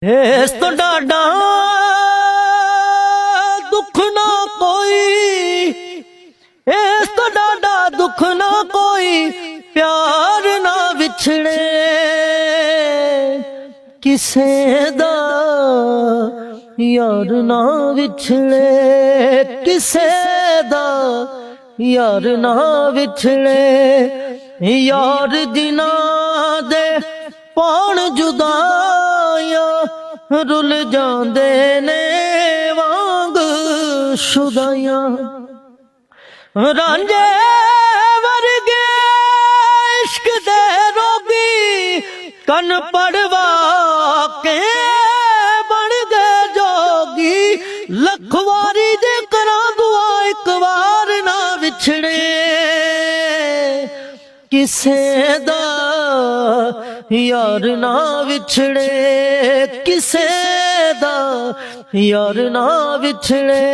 ਇਸ ਤੋਂ ਡਾਢਾ ਦੁੱਖ ਨਾ ਕੋਈ, ਇਸ ਤੋਂ ਡਾਢਾ ਦੁੱਖ ਨਾ ਕੋਈ, ਪਿਆਰ ਨਾ ਵਿਛੜੇ ਕਿਸੇ ਦਾ, ਯਾਰ ਨਾ ਵਿਛੜੇ ਕਿਸੇ ਦਾ, ਯਾਰ ਨਾ ਵਿਛੜੇ। ਯਾਰ ਜਿਨ੍ਹਾਂ ਦੇ ਪਾਣ ਜੁਦਾਈਆਂ ਰੁੱਲ ਜਾਂਦੇ ਨੇ ਵਾਂਗ ਸ਼ੁਦਾਈਆਂ। ਰਾਂਝੇ ਵਰਗੇ ਇਸ਼ਕ ਦੇ ਰੋਗੀ ਕੰਨ ਪੜਵਾ ਕੇ ਬਣ ਗਏ ਜੋਗੀ। ਲੱਖ ਵਾਰੀ ਜੇ ਕਰਾਂ ਦੁਆ ਇੱਕ ਵਾਰ ਨਾ ਵਿਛੜੇ ਕਿਸੇ ਦਾ, ਯਾਰ ਨਾ ਵਿਛੜੇ ਕਿਸੇ ਦਾ, ਯਾਰ ਨਾ ਵਿਛੜੇ।